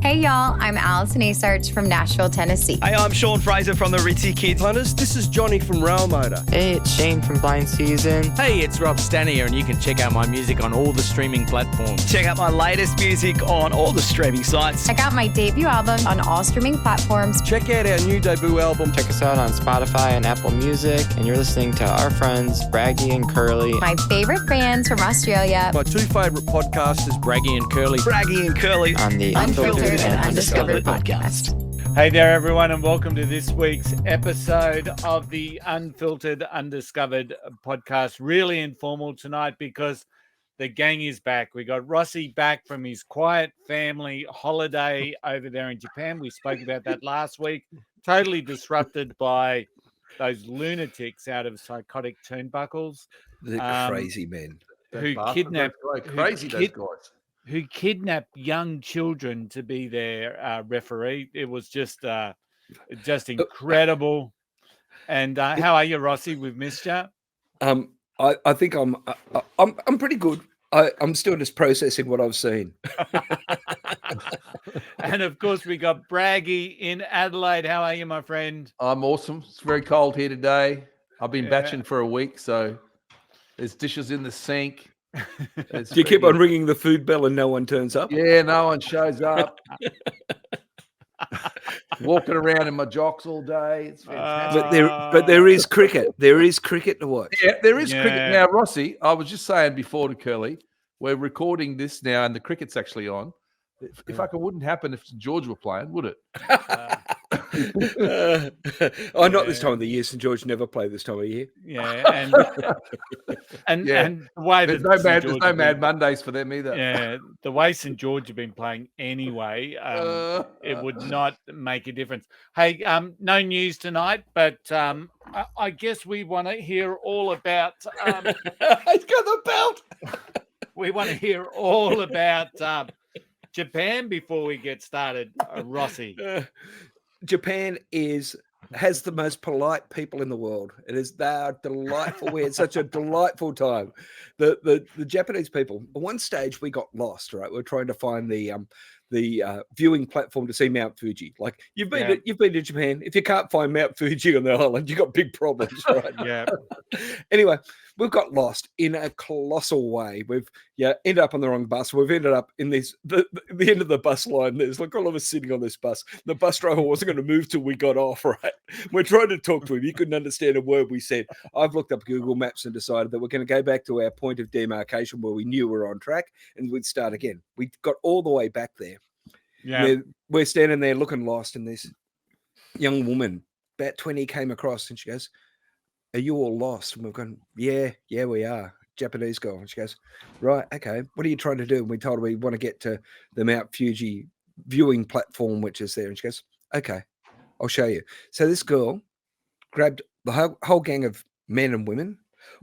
Hey y'all, I'm Allison Asarch from Nashville, Tennessee. Hey, I'm Sean Fraser from the Ritzy Kids. Hunters, this is Johnny from Rail Motor. Hey, it's Shane from Blind Season. Hey, it's Rob Stanier, and you can check out my music on all the streaming platforms. Check out my latest music on all the streaming sites. Check out my debut album on all streaming platforms. Check out our new debut album. Check us out on Spotify and Apple Music. And you're listening to our friends, Braggy and Curly. My favorite bands from Australia. My two favourite podcasters, Braggy and Curly. Braggy and Curly. On the Unfiltered and Undiscovered Podcast. Hey there, everyone, and welcome to this week's episode of the Unfiltered Undiscovered Podcast. Really informal tonight because the gang is back. We got Rossy back from his quiet family holiday over there in Japan. We spoke about that last week. Totally disrupted by those lunatics out of Psychotic Turnbuckles. The crazy men. Who kidnapped crazy those guys. Who kidnapped young children to be their referee. It was just incredible. And how are you, Rossy? We've missed you. I think I'm pretty good. I'm still just processing what I've seen. And of course, we got Braggy in Adelaide. How are you, my friend? I'm awesome. It's very cold here today. I've been batching for a week, so there's dishes in the sink. Do you keep on ringing the food bell and no one turns up? Yeah, no one shows up. Walking around in my jocks all day. It's fantastic. But there is cricket. There is cricket to watch. Yeah, there is cricket. Now, Rossy, I was just saying before to Curly, we're recording this now and the cricket's actually on. If it wouldn't happen if St. George were playing, would it? Not this time of the year. St. George never play this time of year. Yeah, and the way there's no mad Mondays for them either. Yeah, the way St. George have been playing anyway, it would not make a difference. Hey, no news tonight, but I guess we want to hear all about. He's got the belt. We want to hear all about. Japan before we get started, Rossy. Japan has the most polite people in the world. They are delightful. We had such a delightful time. The Japanese people. At one stage, we got lost. Right, we're trying to find the viewing platform to see Mount Fuji. Like you've been to Japan. If you can't find Mount Fuji on the island, you've got big problems, right? Yeah. Anyway, we've got lost in a colossal way. We've ended up on the wrong bus. We've ended up in the end of the bus line. There's like all of us sitting on this bus. The bus driver wasn't going to move till we got off, right? We're trying to talk to him. He couldn't understand a word we said. I've looked up Google Maps and decided that we're going to go back to our point of demarcation where we knew we were on track and we'd start again. We got all the way back there. Yeah. We're standing there looking lost, and this young woman, about 20, came across and she goes, "Are you all lost?" And we've gone, yeah, we are. Japanese girl. And she goes, "Right, okay. What are you trying to do?" And we told her we want to get to the Mount Fuji viewing platform, which is there. And she goes, "Okay, I'll show you." So this girl grabbed the whole gang of men and women,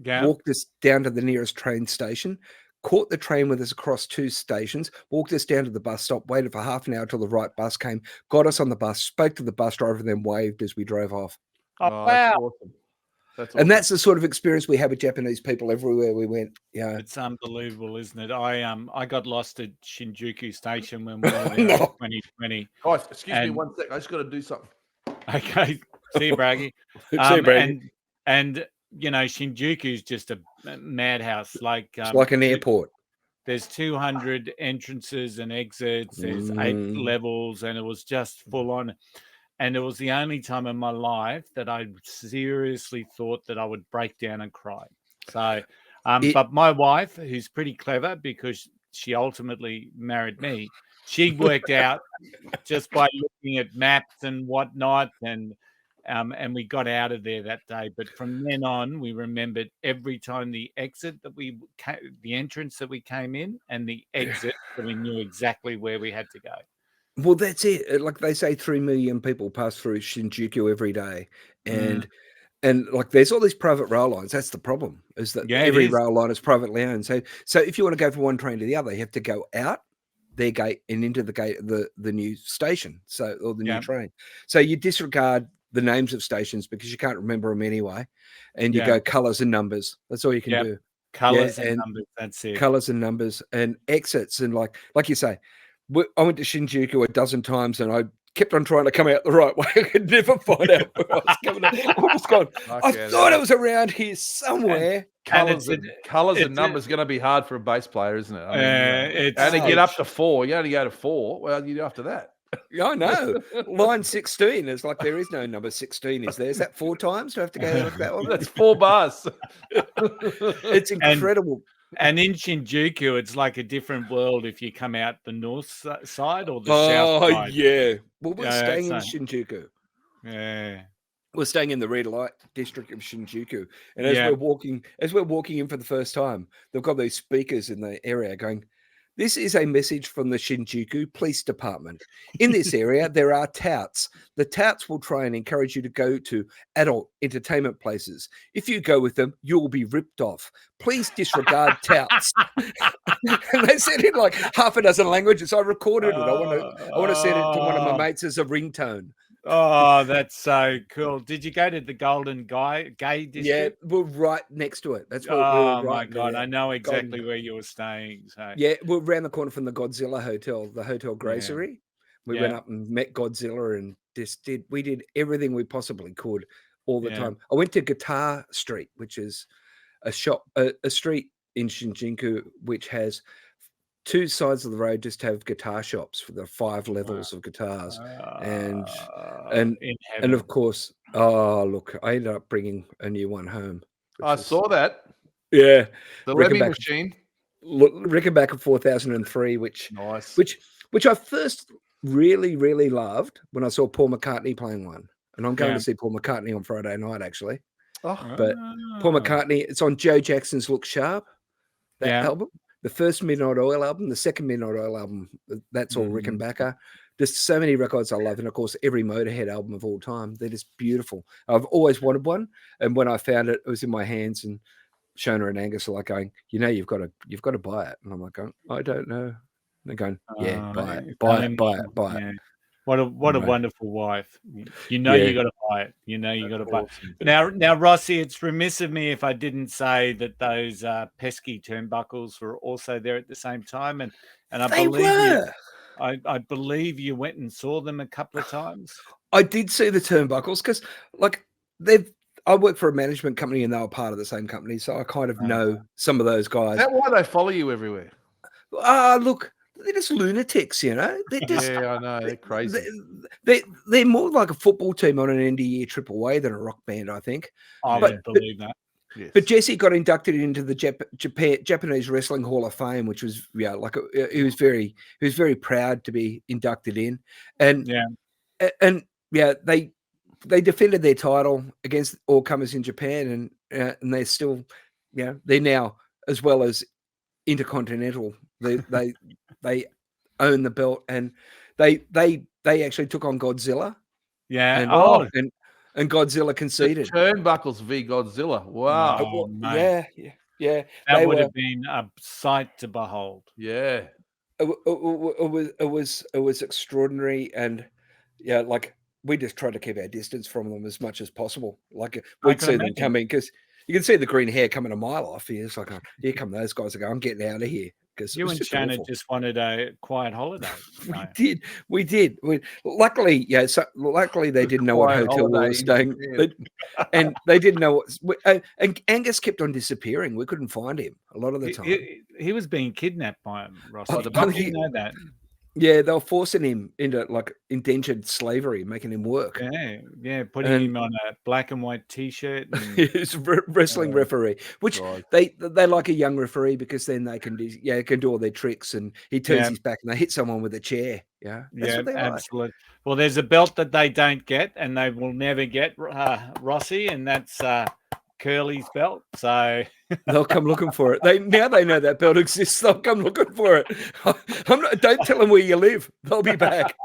walked us down to the nearest train station, caught the train with us across 2 stations, walked us down to the bus stop, waited for half an hour till the right bus came, got us on the bus, spoke to the bus driver, and then waved as we drove off. Oh, wow. That's awesome. And that's the sort of experience we have with Japanese people everywhere we went. Yeah, it's unbelievable, isn't it? I got lost at Shinjuku Station when we were there in 2020. Guys, excuse me 1 sec. I just got to do something. Okay, see you, Braggy. See you, Braggy. And you know, Shinjuku is just a madhouse. It's like an airport. There's 200 entrances and exits. There's 8 levels, and it was just full on. And it was the only time in my life that I seriously thought that I would break down and cry. So, but my wife, who's pretty clever because she ultimately married me, she worked out just by looking at maps and whatnot, and we got out of there that day. But from then on, we remembered every time the entrance that we came in, and the exit, so we knew exactly where we had to go. Well, that's it. Like they say, 3 million people pass through Shinjuku every day, and like there's all these private rail lines. That's the problem, is that every rail line is privately owned. So if you want to go from one train to the other, you have to go out their gate and into the gate of the new station, or the new train. So you disregard the names of stations because you can't remember them anyway, and you go colours and numbers. That's all you can do. Colours and numbers. That's it. Colours and numbers and exits, and like you say. I went to Shinjuku a dozen times, and I kept on trying to come out the right way. I could never find out where I was coming out. I was going, I thought it was around here somewhere. Colours and numbers going to be hard for a bass player, isn't it? I mean, and to get up to 4, you only go to 4. Well, you do after that. Yeah, I know. Line 16 is like there is no number 16, is there? Is that 4 times? Do I have to go like that one? That's 4 bars. It's incredible. And in Shinjuku, it's like a different world if you come out the north side or the south side. Oh, yeah. Well, we're staying in Shinjuku. Yeah. We're staying in the red light district of Shinjuku. And as we're walking in for the first time, they've got these speakers in the area going, "This is a message from the Shinjuku Police Department. In this area, there are touts. The touts will try and encourage you to go to adult entertainment places. If you go with them, you will be ripped off. Please disregard touts." And they said it in like half a dozen languages. I recorded it. I want to send it to one of my mates as a ringtone. Oh, that's so cool. Did you go to the Golden Gay District? Yeah, we're right next to it. That's where oh we were right my God. there. I know exactly where you were staying. So Yeah, we're around the corner from the Godzilla Hotel, the Hotel Gracery. We went up and met Godzilla and we did everything we possibly could all the time. I went to Guitar Street, which is a street in Shinjuku, which has 2 sides of the road just have guitar shops for the 5 levels of guitars. And of course, look, I ended up bringing a new one home. I saw that. Yeah. The Lemmy machine. Rickenbacker 4003, which I first really, really loved when I saw Paul McCartney playing one. And I'm going to see Paul McCartney on Friday night, actually. But Paul McCartney, it's on Joe Jackson's Look Sharp, that album. The first Midnight Oil album, the second Midnight Oil album, that's all Rickenbacker. There's so many records I love. And of course, every Motorhead album of all time. They're just beautiful. I've always wanted one. And when I found it, it was in my hands, and Shona and Angus are like going, you've got to buy it. And I'm like going, I don't know. And they're going, buy it. What a wonderful wife. You got to buy it. You got to buy it. Now, Rossy, it's remiss of me if I didn't say that those pesky turnbuckles were also there at the same time. And I believe you went and saw them a couple of times. I did see the turnbuckles because I work for a management company and they were part of the same company. So I kind of know some of those guys. Is that why they follow you everywhere? Look, they're just lunatics, They're just, I know. They're crazy. They're more like a football team on an end of year triple A than a rock band, I think. I would believe that. Yes. But Jesse got inducted into the Japanese Wrestling Hall of Fame, which was he was very proud to be inducted in, and they defended their title against all comers in Japan, and they're still they're now, as well as Intercontinental, they own the belt, and they actually took on Godzilla. And Godzilla conceded. The turnbuckles v Godzilla. Wow. Yeah. That would have been a sight to behold. Yeah. It was extraordinary, and like we just tried to keep our distance from them as much as possible. Like we'd see them coming, because you can see the green hair coming a mile off here. It's like, here come those guys. I go, I'm getting out of here. You and Shannon just wanted a quiet holiday. We did. Luckily they didn't know what hotel we were staying, and they didn't know and Angus kept on disappearing. We couldn't find him a lot of the time. He was being kidnapped by him, Ross. I didn't know that. Yeah, they were forcing him into like indentured slavery, making him work. Yeah, putting him on a black and white T-shirt. He's a wrestling referee, which they like a young referee, because then they can do all their tricks, and he turns his back and they hit someone with a chair. That's what they absolutely. Like. Well, there's a belt that they don't get, and they will never get, Rossy, and that's Curly's belt. So they'll come looking for it. They know that belt exists. They'll come looking for it. Don't tell them where you live. They'll be back.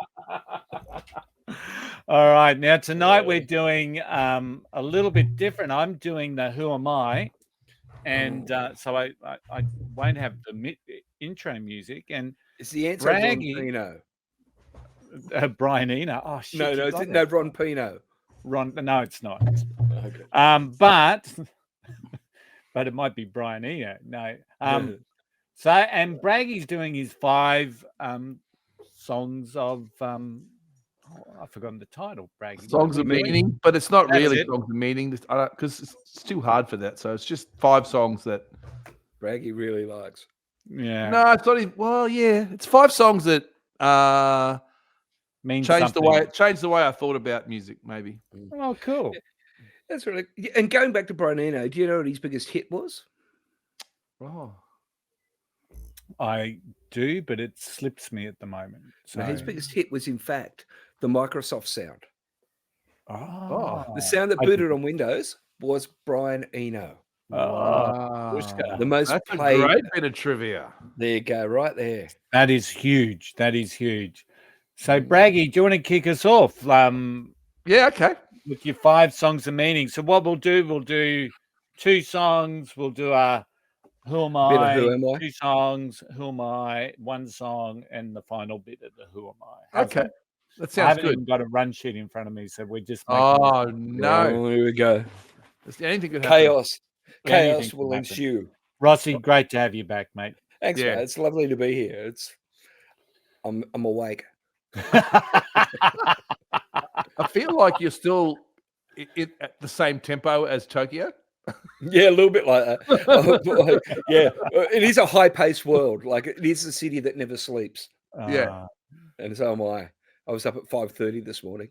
All right. Now tonight we're doing a little bit different. I'm doing the Who Am I, and so I won't have the intro music. And it's the answer. Braggy, Brian Eno. Oh shit! No, Ron Pino. No, it's not. Okay. But it might be Brian Eno. No. So, and Braggy's doing his 5 songs of I've forgotten the title, Braggy. Songs of Meaning, but it's not That's really it. Songs of Meaning because it's too hard for that. So it's just 5 songs that. Braggy really likes. Yeah. No, it's not even. Well, yeah, it's 5 songs that Means changed something. the way I thought about music. Maybe. Oh, cool. That's really. And going back to Brian Eno, do you know what his biggest hit was? Oh, I do, but it slips me at the moment. So No, his biggest hit was, in fact, the Microsoft sound. Oh, The sound that booted on Windows was Brian Eno. wow. The most That's a played. great bit of trivia. There you go, right there. that is huge. That is huge. So, Braggy, do you want to kick us off Yeah. Okay. with your 5 songs of meaning? So, what we'll do 2 songs. We'll do a Who Am Bit of I? Who Am I? 2 songs. Who Am I? 1 song, and the final bit of the Who Am I? How's Okay. that? That I sounds haven't good. even got a run sheet in front of me, so we're just making Oh no! Oh, here we go. Anything could happen. Chaos. Chaos Anything will can happen. ensue. Rossy, great to have you back, mate. Thanks, Yeah. mate. It's lovely to be here. I'm awake. I feel like you're still at the same tempo as Tokyo. Yeah, a little bit like that. Yeah, it is a high-paced world. Like, it is a city that never sleeps, Yeah. and so am I. I was up at 5:30 this morning.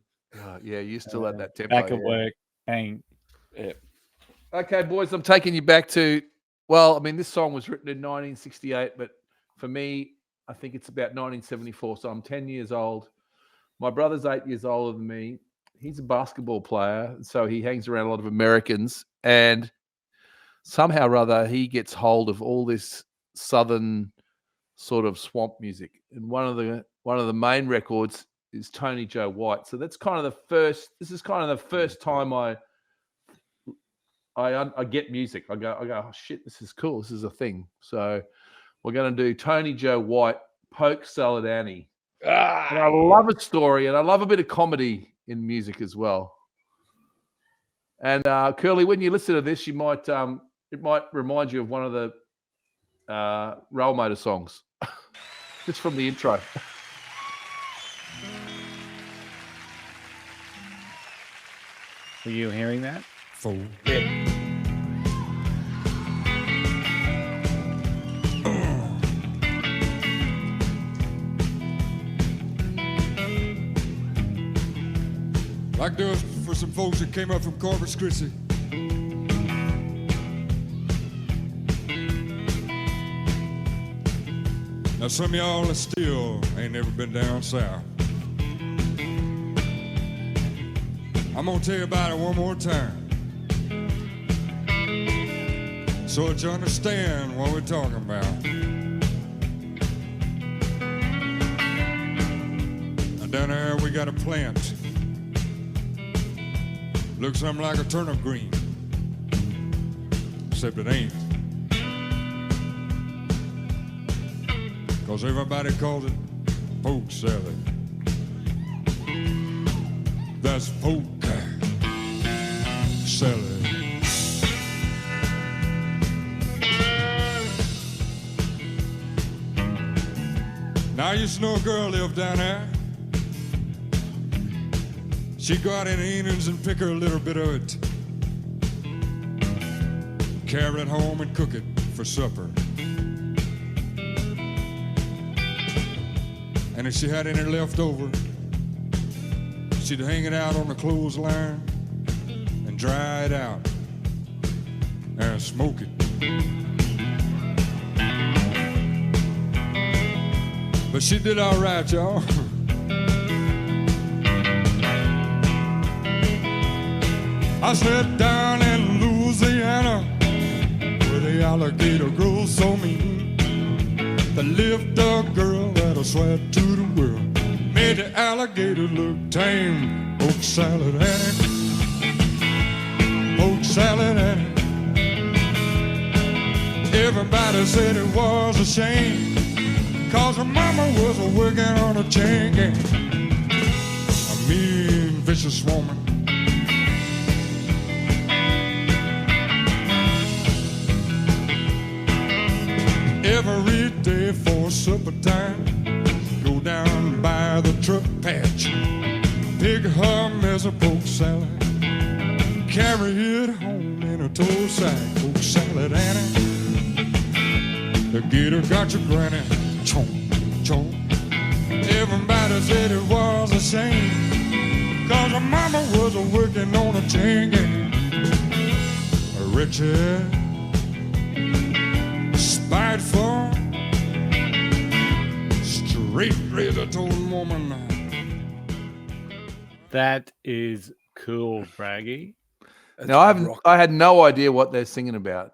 Yeah, you're still at that tempo. Back at yeah. work. Bang. Yeah. Okay, boys, I'm taking you back to. Well, I mean, this song was written in 1968, but for me, I think it's about 1974. So I'm 10 years old. My brother's 8 years older than me. He's a basketball player, so he hangs around a lot of Americans, and somehow or other he gets hold of all this southern sort of swamp music. And one of the main records is Tony Joe White. So that's kind of the first. This is kind of the first time I get music. I go, oh shit, this is cool. This is a thing. So we're going to do Tony Joe White, Poke Salad Annie. And I love a story, and I love a bit of comedy in music as well. And Curly, when you listen to this, you might it might remind you of one of the Rail Motor songs, just from the intro. Were you hearing that? Like there was for some folks that came up from Corpus Christi. Now some of y'all that still ain't never been down south. I'm gonna tell you about it one more time, so that you understand what we're talking about. Now down there we got a plant. Looks something like a turnip green, except it ain't. Cause everybody calls it poke salad. That's poke salad. Now I used to know a girl lived down there. She'd go out in the evenings and pick her a little bit of it, carry it home and cook it for supper. And if she had any left over, she'd hang it out on the clothesline and dry it out and smoke it. But she did all right, y'all. I slept down in Louisiana, where the alligator grows so mean. There lived a girl that I swear to the world made the alligator look tame. Poke salad Annie, poke salad Annie. Everybody said it was a shame, cause her mama was working on a chain gang. A mean, vicious woman. Every day for supper time, go down by toe sack, cook salad, Annie. The gator got your granny. Chomp, chomp. Everybody said it was a shame, 'cause her mama was working on a chain gang. Richard, spiteful, straight razor-toned woman. That is cool, Braggy. Now I had no idea what they're singing about.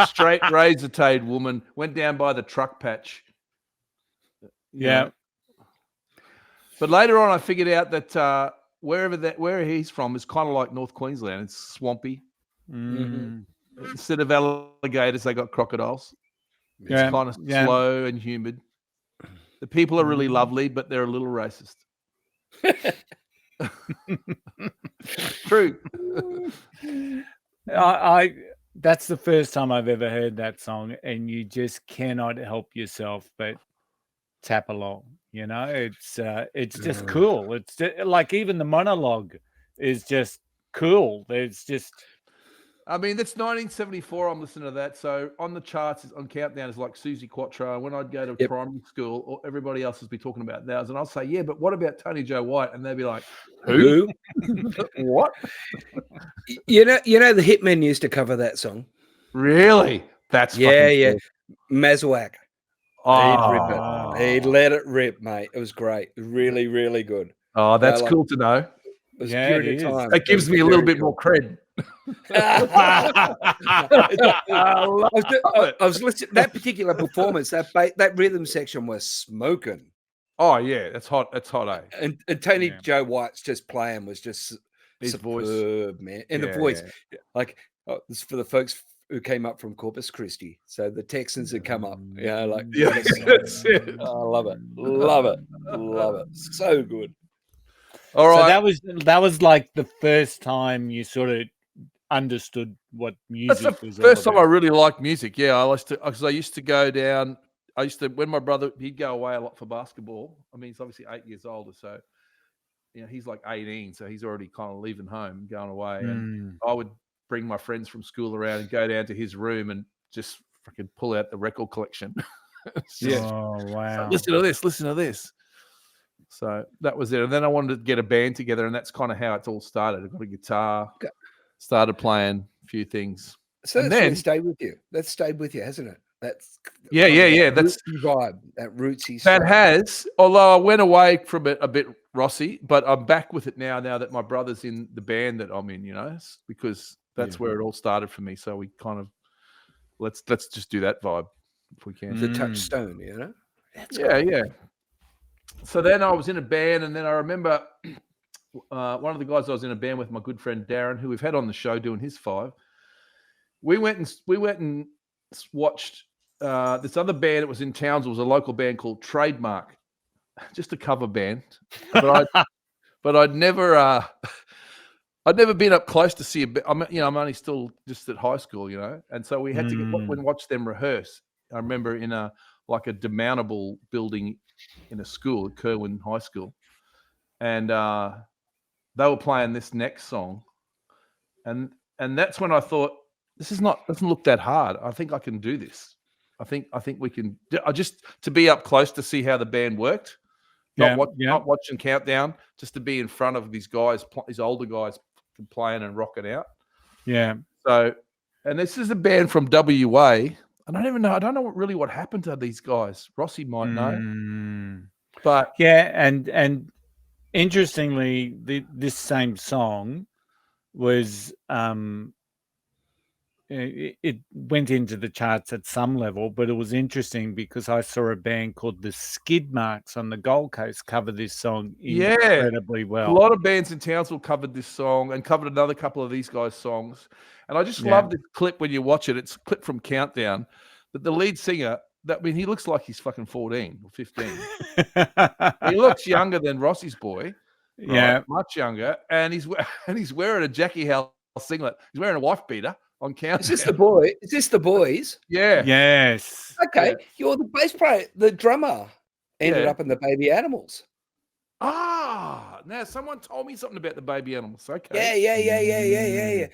Straight razor-tailed woman went down by the truck patch. Yeah. But later on, I figured out that where he's from is kind of like North Queensland. It's swampy. Mm. Instead of alligators, they got crocodiles. It's kind of slow and humid. The people are really lovely, but they're a little racist. True. I that's the first time I've ever heard that song, and you just cannot help yourself but tap along. You know, it's just cool. It's like even the monologue is just cool. There's just, I mean, that's 1974. I'm listening to that. So on the charts, on Countdown, is like Susie Quattro. When I'd go to primary school, or everybody else would be talking about those, and I'll say, yeah, but what about Tony Joe White? And they'd be like, who? What? You know, the Hitmen used to cover that song. Really? That's yeah. Mazwak. Oh. He'd let it rip, mate. It was great. Really, really good. Oh, that's cool to know. It was purity time. That gives me a little bit more cred. I was listening. That particular performance, that rhythm section was smoking. Oh yeah, that's hot. That's hot, eh? And Tony Joe White's just playing was just his superb, voice, man. And the voice, like this is for the folks who came up from Corpus Christi. So the Texans had come up. That's it. Oh, I love it. So good. All right. So that was like the first time you sort of understood what music That's the was. first time I really liked music. Yeah, I used to go down. When my brother, he'd go away a lot for basketball. I mean, he's obviously 8 years older, so he's like 18, so he's already kind of leaving home, going away. And I would bring my friends from school around and go down to his room and just freaking pull out the record collection. Oh wow! So listen to this. So that was it. And then I wanted to get a band together, and that's kind of how it's all started. I got a guitar, started playing a few things. So that's really stayed with you. That's stayed with you, hasn't it? That's yeah. That's the vibe, that rootsy that stuff. has. Although I went away from it a bit, Rossy, but I'm back with it now that my brother's in the band that I'm in. Because that's where it all started for me. So we kind of let's just do that vibe if we can. The touchstone, That's yeah. So then I was in a band, and then I remember one of the guys I was in a band with, my good friend Darren, who we've had on the show doing his 5. We went and watched this other band. It was in Townsville. It was a local band called Trademark, just a cover band. But I'd never been up close to see a bit. I'm only still just at high school, and so we had to go and watch them rehearse. I remember in a demountable building in a school at Kerwin High School, and they were playing this next song, and that's when I thought, doesn't look that hard. I think I can do this. I think we can. Just to be up close to see how the band worked, not watching Countdown, just to be in front of these guys, these older guys playing and rocking out. Yeah. So, and this is a band from WA. I don't know really what happened to these guys. Rossy might know. But yeah, and interestingly, this same song was it went into the charts at some level, but it was interesting because I saw a band called the Skid Marks on the Gold Coast cover this song incredibly well. A lot of bands in Townsville covered this song and covered another couple of these guys' songs. And I just love the clip when you watch it. It's a clip from Countdown. But the lead singer, he looks like he's fucking 14 or 15. He looks younger than Rossy's boy. Right? Yeah, much younger. And he's wearing a Jackie Howell singlet. He's wearing a wife beater on Countdown. Is this the boy? Is this the boys? Yeah. Yes. Okay. Yeah. You're the bass player. The drummer ended up in the Baby Animals. Ah, Now, someone told me something about the Baby Animals. Okay. Yeah.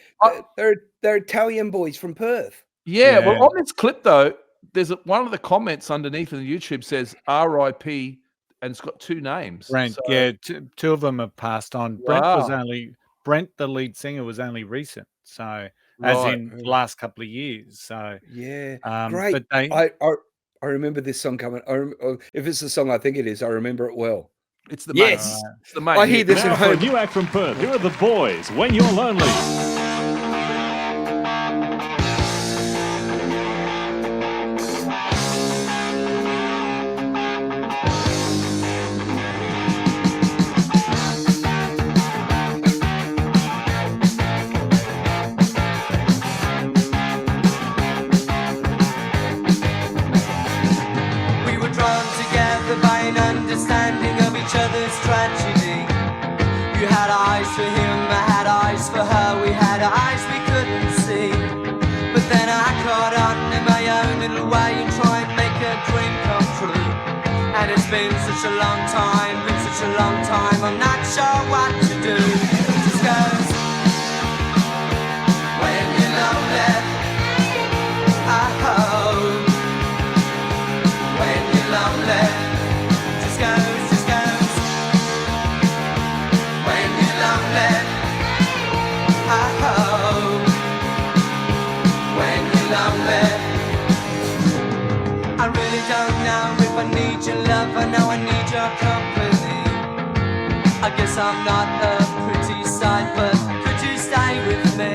They're Italian boys from Perth. Yeah. Yeah. Well, on this clip, though, there's one of the comments underneath in the YouTube says R.I.P. and it's got 2 names. Brent, So- yeah, two of them have passed on. Wow. Brent, the lead singer, was only recent. So, as Right. in the last couple of years. So, Yeah, great. But they, I remember this song coming. If it's the song I think it is, I remember it well. It's the Yes. main. It's the main. I hear this Now at for a home. new act from Perth. Here are the boys. When you're lonely. We were drawn together by an understanding of each other's tragedy. You had eyes for him, I had eyes for her. We had eyes we couldn't see. But then I caught on in my own little way and tried to make a dream come true. And it's been such a long time, I'm not sure what to do. It just goes, when you're lonely, I hope. When you're lonely, just goes. When you're lonely, I hope. When you're lonely, I really don't know if I need your love. I know I need your company. I guess I'm not a pretty sight, but could you stay with me?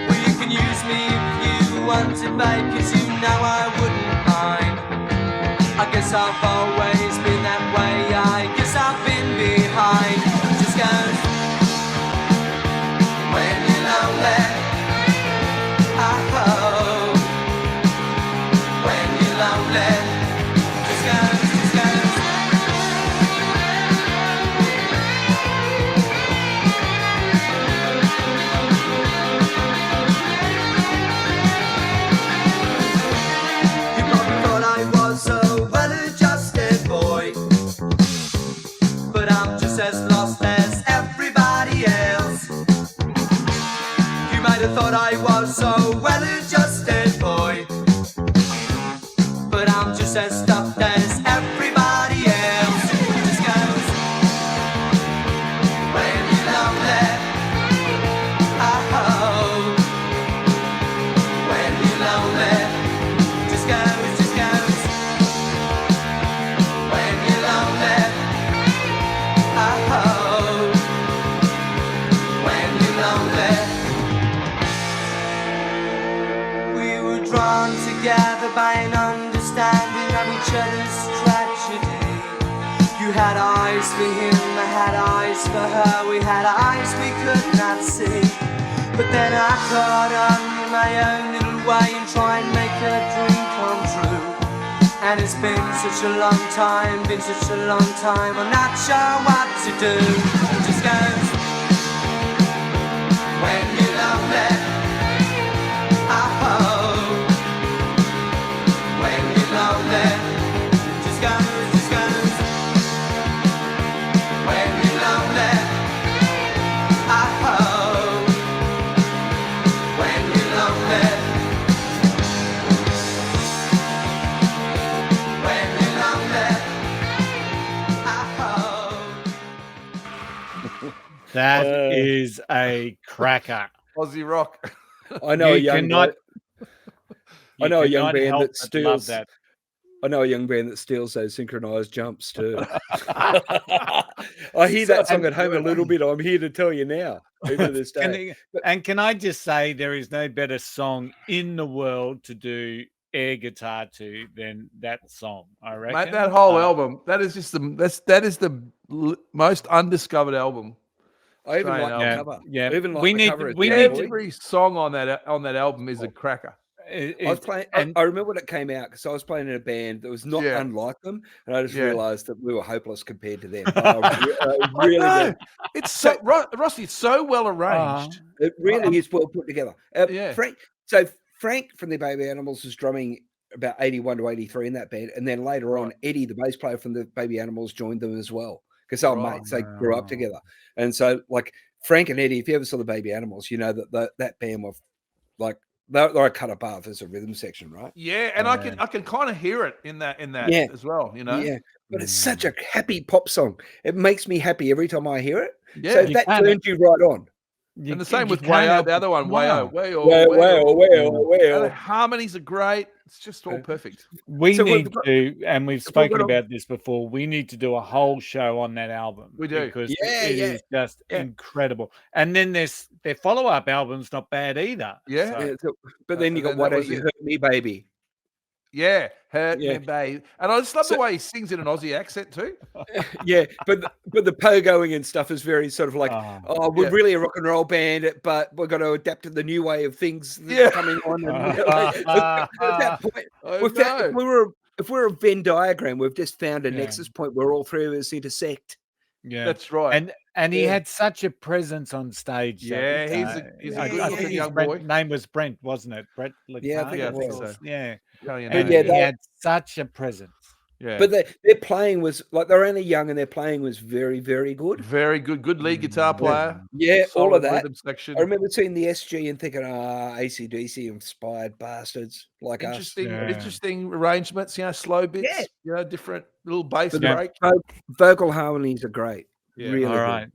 Well, you can use me if you want to, babe, 'cause you know I wouldn't mind. I guess I've always been that way. I guess I've been behind. It just goes, when you're lonely, I hope. When you're lonely, just goes. You probably thought I was a well-adjusted boy, but I'm just as lost as everybody else. You might have thought I was a well-adjusted boy, but I'm just as stuffed as everybody else. It just goes, when you're lonely, I hope. When you're lonely, just goes. When you're lonely, I hope. When you're lonely, we were drawn together by an understanding of each other's tragedy. You had eyes for him, I had eyes for her. We had eyes we could not see. But then I caught on in my own little way and tried to make a dream come true. And it's been such a long time, I'm not sure what to do. It just goes, when you're lonely, I hope. When you're lonely, just goes. When you're lonely, I hope. When you're lonely, when you're lonely, I hope. that is a cracker. Aussie rock. I know a You young cannot- boy- I know a young cannot band help that but love steals. that. I know a young band that steals those synchronized jumps too. I hear that song at home a little bit. I'm here to tell you now, even to this day. Can I just say there is no better song in the world to do air guitar to than that song, I reckon. Mate, that whole album, that is just the most undiscovered album. I even like the Yeah, cover. yeah. I even like We the need- cover. of we Down need Boy. Every song on that album is a cracker. I was playing. I remember when it came out because I was playing in a band that was not Yeah. unlike them, and I just Yeah. realised that we were hopeless compared to them. But I really, No, it's so Rossy. It's so well arranged. it really is well put together. Yeah. Frank from the Baby Animals was drumming about 81 to 83 in that band, and then later on, Eddie, the bass player from the Baby Animals, joined them as well. because they're mates. They grew up together. And so, like, Frank and Eddie, if you ever saw the Baby Animals, you know that band were like, they're a cut above as a rhythm section, right? Yeah, and I can kind of hear it in that as well, you know. Yeah, but it's such a happy pop song. It makes me happy every time I hear it. Yeah, so that turns you right on. And the same with Wayo, the other one, Wayo. Well. The harmonies are great. It's just all perfect. We've spoken about this before. We need to do a whole show on that album. We do. Because it is just incredible. And then their follow-up album's not bad either. Yeah. But then you got Why Don't You Hurt Me, Baby? Yeah, hurt me, babe. And I just love the way he sings in an Aussie accent too. Yeah, but the pogoing and stuff is very sort of like, we're really a rock and roll band, but we've got to adapt to the new way of things coming on. And, at that point, if we're a Venn diagram, we've just found a nexus point where all three of us intersect. Yeah, that's right. And he had such a presence on stage. Yeah, he's a good-looking young boy. Name was Brent, wasn't it? Brett. Yeah, I think so. Yeah, he had such a presence. Yeah, but their playing was like, they're only young and their playing was very, very good. Very good. Good lead guitar player. Yeah, all of that. Section. I remember seeing the SG and thinking, AC/DC inspired bastards like us. Interesting arrangements. You know, slow bits. You know, different little bass break. Vocal harmonies are great. Yeah. Really all right.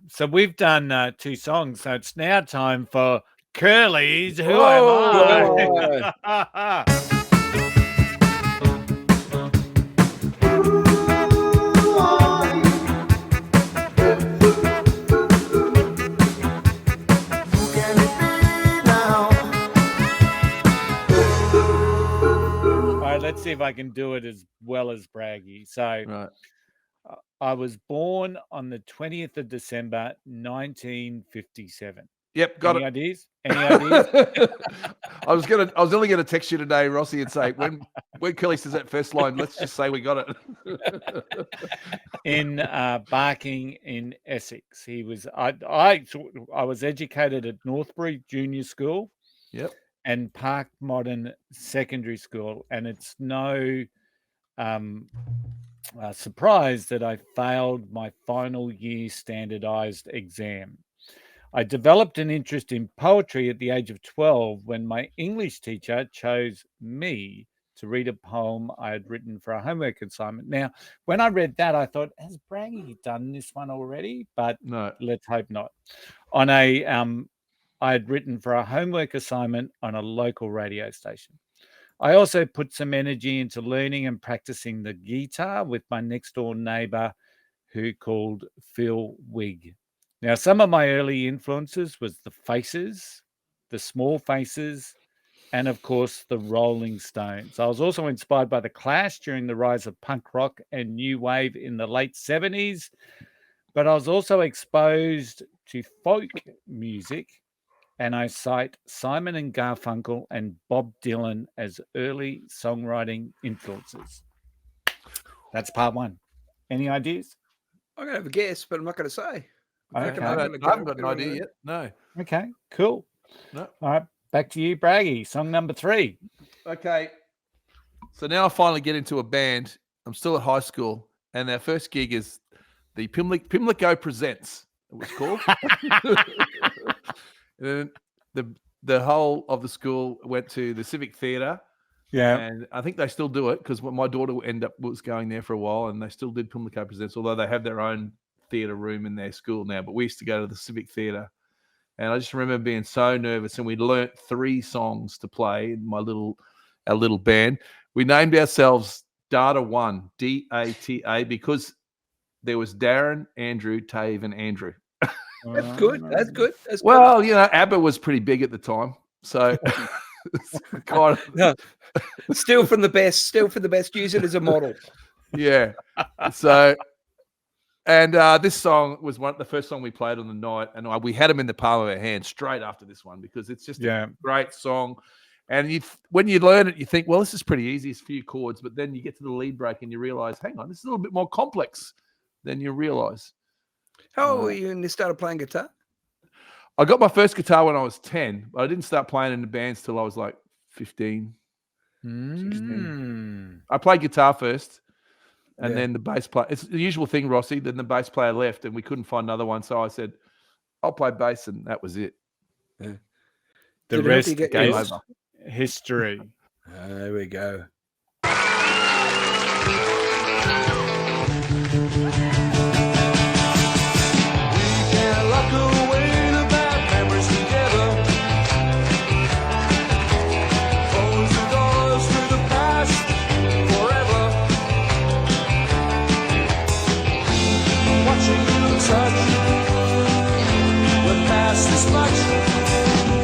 So we've done 2 songs. So it's now time for Curly's Who Am I? Let's see if I can do it as well as Braggy. So I was born on the 20th of December, 1957. Yep, got Any ideas? Any ideas? I was only gonna text you today, Rossy, and say when Curly says that first line, let's just say we got it. In Barking in Essex. I was educated at Northbury Junior School. Yep. And Park Modern Secondary School, and it's no surprise that I failed my final year standardized exam. I developed an interest in poetry at the age of 12 when my English teacher chose me to read a poem I had written for a homework assignment. Now, when I read that, I thought, has Braggy done this one already? But no, let's hope not. I had written for a homework assignment on a local radio station. I also put some energy into learning and practicing the guitar with my next door neighbor who called Phil Wigg. Now, some of my early influences was the Faces, the Small Faces, and of course, the Rolling Stones. I was also inspired by the Clash during the rise of punk rock and new wave in the late 70s, but I was also exposed to folk music. And I cite Simon and Garfunkel and Bob Dylan as early songwriting influences. That's part 1. Any ideas? I'm going to have a guess, but I'm not going to say. Okay. I haven't got an idea yet. No. Okay, cool. No. All right, back to you, Braggy. Song number 3. Okay. So now I finally get into a band. I'm still at high school, and our first gig is the Pimlico Presents, it was called. And the whole of the school went to the Civic Theatre. Yeah. And I think they still do it because my daughter was going there for a while, and they still did Pimlico Presents, although they have their own theatre room in their school now. But we used to go to the Civic Theatre. And I just remember being so nervous, and we learnt 3 songs to play in our little band. We named ourselves Data 1, DATA, because there was Darren, Andrew, Tave, and Andrew. That's good. That's good. Well, you know, ABBA was pretty big at the time, so kind of still from the best. Use it as a model. Yeah. So, and this song was the first song we played on the night, and we had them in the palm of our hand straight after this one because it's just a great song. And when you learn it, you think, well, this is pretty easy. It's a few chords, but then you get to the lead break and you realize, hang on, this is a little bit more complex than you realize. How old were you when you started playing guitar? I got my first guitar when I was 10, but I didn't start playing in the bands till I was like 15, 16. I played guitar first, And then the bass player, it's the usual thing, Rossy. Then the bass player left and we couldn't find another one. So I said, I'll play bass. And that was it. Yeah. The Did it help rest you get Game yours? over. history. There we go. can't lock away the bad memories together. Close the doors to the past forever. Watching you touch with past this much.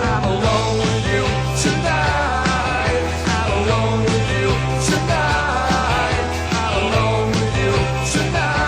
I'm alone with you tonight. I'm alone with you tonight. I'm alone with you tonight.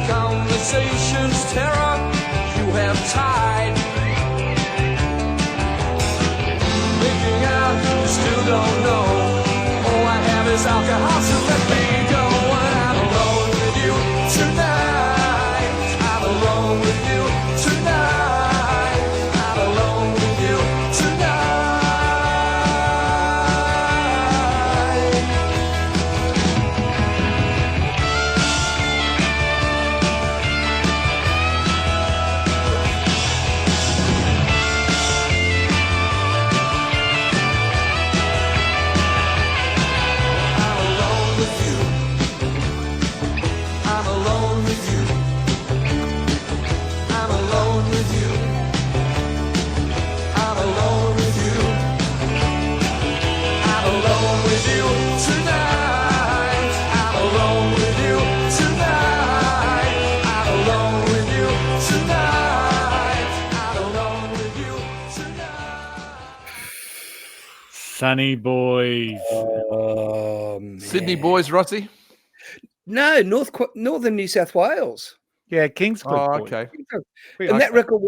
Conversations tear up, you have tied. Making out, you still don't know. All I have is alcohol, so let me go. I'm alone with you tonight. I'm alone with you tonight. I'm alone with you tonight. Sunny boys. Sydney boys, Rossy? No, northern New South Wales. Yeah, Kingscliff. Oh, boys. okay. And that record,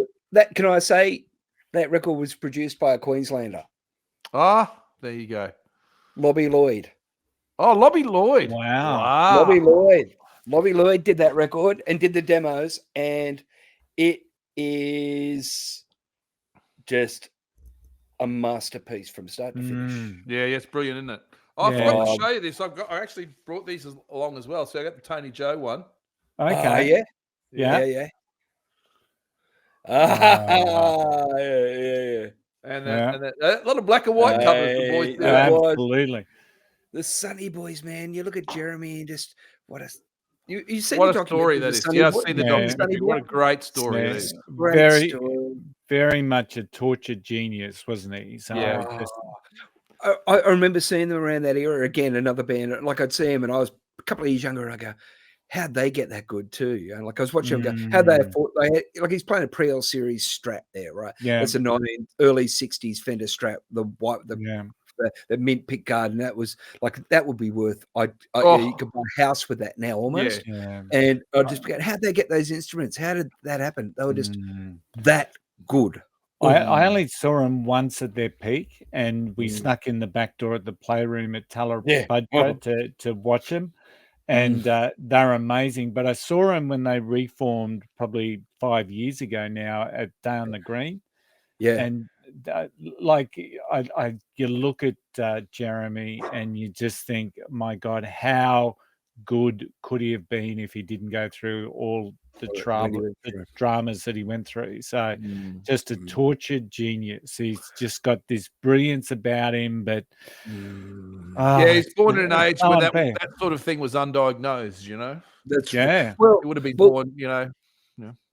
can I say, that record was produced by a Queenslander, Ah, there you go. Lobby Lloyd. Oh, Lobby Lloyd. Wow. Lobby Lloyd did that record and did the demos, and it is just a masterpiece from start to finish. Yeah, it's brilliant, isn't it? Oh, I forgot to show you this. I actually brought these along as well. So I got the Tony Joe one. Okay. Yeah. Yeah. And a lot of black and white covers. The boys do. Absolutely. The Sunny Boys, man. You look at Jeremy and just you see what the a story that is. Yeah, I've seen the documentary. What a great story it is. Very, very much a tortured genius, wasn't he? So I remember seeing them around that era. Again, another band. Like I'd see him, and I was a couple of years younger, and I go, how'd they get that good too? You know, like I was watching them go, how'd they afford? Like he's playing a pre-L series Strat there, right? Yeah, it's a early '60s Fender Strat, the white, the mint pick guard, and that was like that would be worth. You could buy a house with that now almost. Yeah. And I just forget, how'd they get those instruments? How did that happen? They were just that good. I only saw them once at their peak, and we snuck in the back door at the playroom at Talabudga to watch them. And they're amazing. But I saw them when they reformed probably 5 years ago now at Day on the Green. Yeah. And you look at Jeremy and you just think, my God, how good could he have been if he didn't go through all dramas that he went through. So just a tortured genius. He's just got this brilliance about him, but he's born in an age where that sort of thing was undiagnosed, you know. That's well, it would have been born, you know.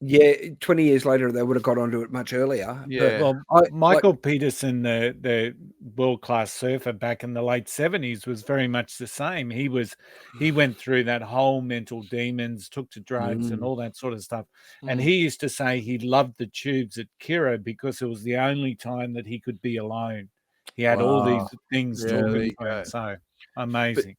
Yeah, 20 years later, they would have got onto it much earlier. Yeah. Michael Peterson, the world-class surfer back in the late 70s, was very much the same. He went through that whole mental demons, took to drugs and all that sort of stuff. And he used to say he loved the tubes at Kira because it was the only time that he could be alone. He had all these things talking to him. So amazing.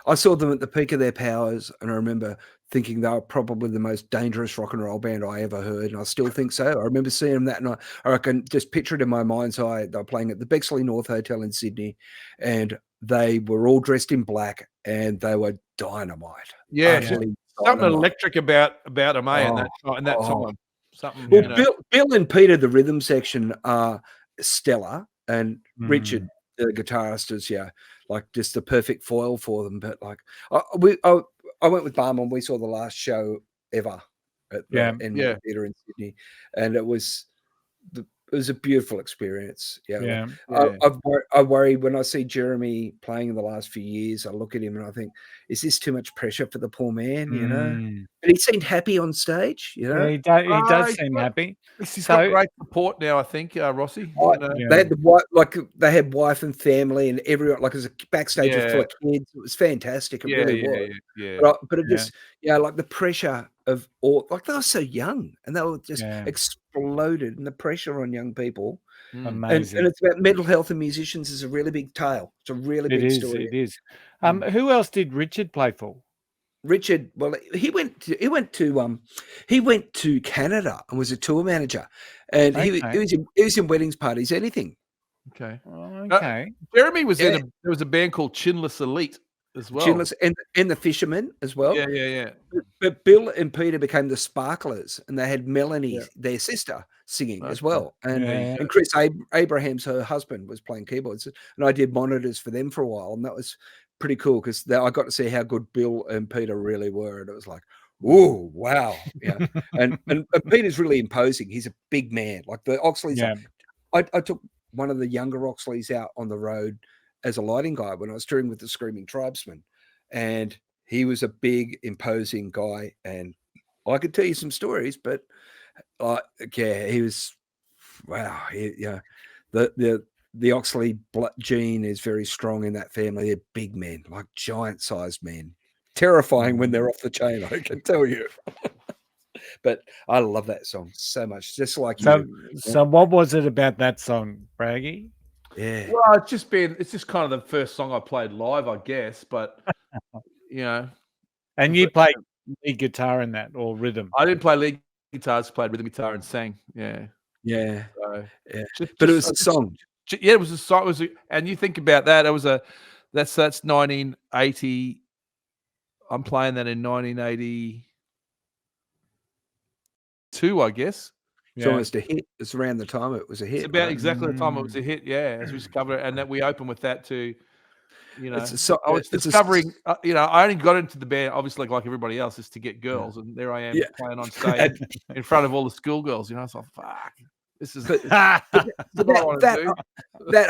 I saw them at the peak of their powers, and I remember thinking they were probably the most dangerous rock and roll band I ever heard, and I still think so. I remember seeing them that night. I can just picture it in my mind's eye. They were playing at the Bexley North Hotel in Sydney, and they were all dressed in black, and they were dynamite. Yeah, something electric about them, in that time. Something. Well, Bill and Peter, the rhythm section, are stellar, and Richard, the guitarist, is like just the perfect foil for them. But like I went with Barman, and we saw the last show ever at the theatre in Sydney, and it was a beautiful experience. I worry when I see Jeremy playing in the last few years. I look at him and I think, is this too much pressure for the poor man? You know, but he seemed happy on stage. You know, he does seem happy. He's got great support now, I think, Rossy. They had they had wife and family and everyone. Like, as a backstage was full of kids. It was fantastic. It really was. But it just like the pressure of all, like, they were so young and they were just exploded, and the pressure on young people. Amazing. And it's about mental health and musicians is a really big tale. It's a really big story. It is. Who else did Richard play for? Richard, well, he went to Canada and was a tour manager, and he was in weddings, parties, anything. Okay. Okay. Jeremy was there was a band called Chinless Elite as well. Chinless and the Fishermen as well. Yeah. But Bill and Peter became the Sparklers, and they had Melanie, their sister, singing as well. And Chris Abrahams, her husband, was playing keyboards, and I did monitors for them for a while, and that was pretty cool because I got to see how good Bill and Peter really were, and it was like, oh wow, and Peter's really imposing. He's a big man, like the Oxleys. I took one of the younger Oxleys out on the road as a lighting guy when I was touring with the Screaming Tribesmen, and he was a big, imposing guy, and I could tell you some stories, but he was wow. The Oxley gene is very strong in that family. They're big men, like giant-sized men, terrifying when they're off the chain, I can tell you. But I love that song so much, just like you. So what was it about that song, Braggy? Yeah. Well, it's just kind of the first song I played live, I guess. But you know, and you played lead guitar in that, or rhythm? I didn't play lead guitar; I just played rhythm guitar and sang. Yeah. So, but it was a song. Yeah, it was a song. And you think about that. That's 1980. I'm playing that in 1982, I guess. It's almost a hit. It's around the time it was a hit. It's about exactly the time it was a hit. Yeah, as we discovered it, and that we open with that too. You know, I was discovering. I only got into the band, obviously, like everybody else, is to get girls, and there I am playing on stage in front of all the schoolgirls. You know, so fuck. This is that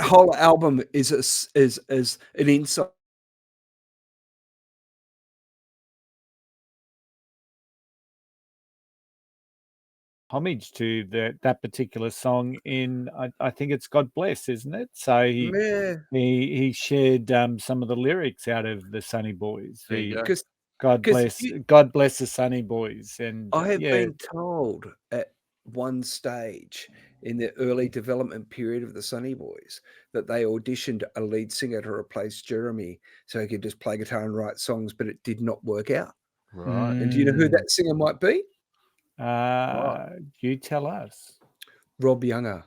whole album is an insight. Homage to that particular song in I think it's God Bless, isn't it? So he shared some of the lyrics out of the Sunny Boys. God bless the Sunny Boys. And I have been told at one stage in the early development period of the Sunny Boys that they auditioned a lead singer to replace Jeremy so he could just play guitar and write songs, but it did not work out. Right. And do you know who that singer might be? You tell us. Rob Younger.